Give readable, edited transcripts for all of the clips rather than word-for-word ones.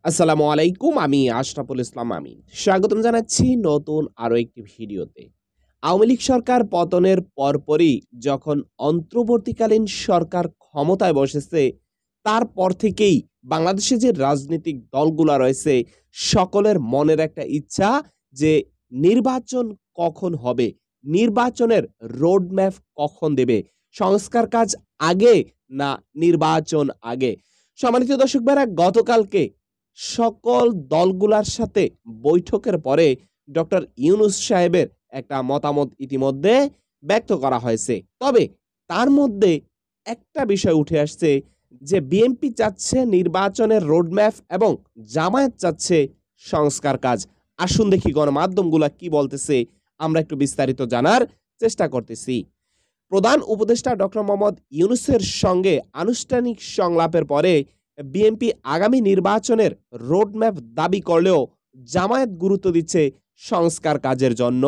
আসসালামু আলাইকুম। আমি আশরাফুল ইসলাম আমিন। স্বাগতম জানাচ্ছি নতুন আরো একটি ভিডিওতে। আওয়ামী লীগ সরকার পতনের পরপরই যখন অন্তর্বর্তীকালীন সরকার ক্ষমতায় বসেছে, তারপর থেকেই বাংলাদেশে যে রাজনৈতিক দলগুলা রয়েছে, সকলের মনের একটা ইচ্ছা যে নির্বাচন কখন হবে? নির্বাচনের রোড ম্যাপ কখন দেবে? সংস্কার কাজ আগে না নির্বাচন আগে? সম্মানিত দর্শক ভাইরা, গতকালকে সকল দলগুলার সাথে বৈঠকের পরে ডক্টর ইউনূস সাহেবের একটা মতামত ইতিমধ্যে ব্যক্ত করা হয়েছে। তবে তার মধ্যে একটা বিষয় উঠে আসছে যে বিএনপি চাচ্ছে নির্বাচনের রোডম্যাপ এবং জামায়াত চাচ্ছে সংস্কার কাজ। আসুন দেখি গণমাধ্যমগুলা কি বলতেছে, আমরা একটু বিস্তারিত জানার চেষ্টা করতেছি। প্রধান উপদেষ্টা ডক্টর মোহাম্মদ ইউনূসের সঙ্গে আনুষ্ঠানিক সংলাপের পরে বিএনপি আগামী নির্বাচনের রোডম্যাপ দাবি করলেও জামায়াত গুরুত্ব দিচ্ছে সংস্কার কাজের জন্য।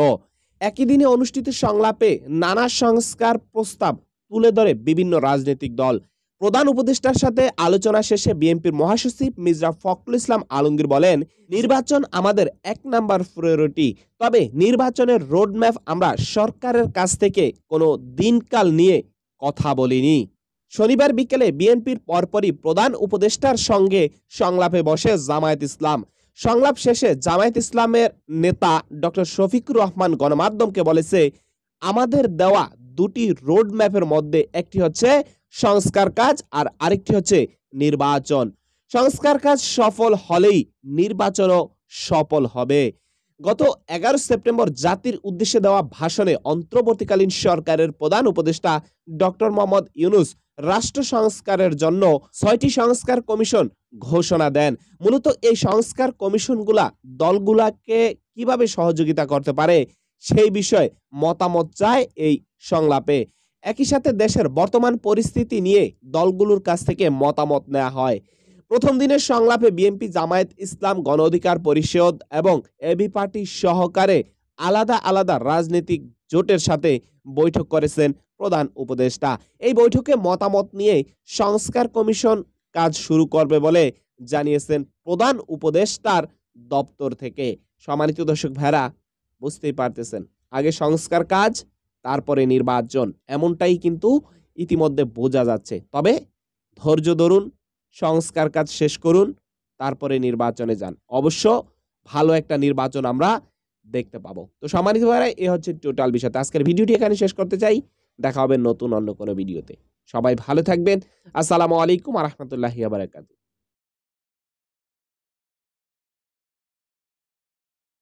একই দিনে অনুষ্ঠিত সংলাপে নানা সংস্কার প্রস্তাব তুলে ধরে বিভিন্ন রাজনৈতিক দল। প্রধান উপদেষ্টার সাথে আলোচনা শেষে বিএনপির মহাসচিব মির্জা ফখরুল ইসলাম আলমগীর বলেন, নির্বাচন আমাদের এক নাম্বার প্রায়োরিটি। তবে নির্বাচনের রোডম্যাপ আমরা সরকারের কাছ থেকে কোনো দিনকাল নিয়ে কথা বলিনি। শনিবার বিকেলে বিএনপির পরপরই প্রধান উপদেষ্টার সঙ্গে সংলাপে বসে জামায়াত ইসলাম। সংলাপ শেষে জামায়াত ইসলামের নেতা ডক্টর শফিকুর রহমান গণমাধ্যমকে বলেছে, আমাদের দেওয়া দুটি রোড ম্যাপের মধ্যে একটি হচ্ছে সংস্কার কাজ আর আরেকটি হচ্ছে নির্বাচন। সংস্কার কাজ সফল হলেই নির্বাচনও সফল হবে। গত 11 সেপ্টেম্বর জাতির উদ্দেশ্যে দেওয়া ভাষণে অন্তর্বর্তীকালীন সরকারের প্রধান উপদেষ্টা ডক্টর মোহাম্মদ ইউনূস রাষ্ট্র সংস্কারের জন্য 6টি সংস্কার কমিশন ঘোষণা দেন। মূলত এই সংস্কার কমিশনগুলা দলগুলাকে কিভাবে সহযোগিতা করতে পারে সেই বিষয়ে মতামত চায় এই সংলাপে। একই সাথে দেশের বর্তমান পরিস্থিতি নিয়ে দলগুলোর কাছ থেকে মতামত নেওয়া হয়। প্রথম দিনের সংলাপে বিএনপি, জামায়াত ইসলাম, গণ অধিকার পরিষদ এবং এবি পার্টি সহকারে আলাদা আলাদা রাজনৈতিক জোটের সাথে বৈঠক করেছেন প্রধান উপদেষ্টা। এই বৈঠকে মতামত নিয়ে সংস্কার কমিশন কাজ শুরু করবে বলে জানিয়েছেন প্রধান উপদেষ্টার দপ্তর থেকে। সম্মানিত দর্শক ভাইরা, বুঝতেই পারতেছেন, আগে সংস্কার কাজ, তারপরে নির্বাচন, এমনটাই কিন্তু ইতিমধ্যে বোঝা যাচ্ছে। তবে ধৈর্য ধরুন, সংস্কার কাজ শেষ করুন, তারপরে নির্বাচনে যান। অবশ্য ভালো একটা নির্বাচন আমরা দেখতে পাবো। তো সম্মানিত ভাইরা, এ হচ্ছে টোটাল বিষয়। আজকের ভিডিওটি এখানে শেষ করতে চাই। দেখা হবে নতুন অন্য কোনো ভিডিওতে। সবাই ভালো থাকবেন। আসসালামু আলাইকুম ওয়া রাহমাতুল্লাহি ওয়া বারাকাতুহু।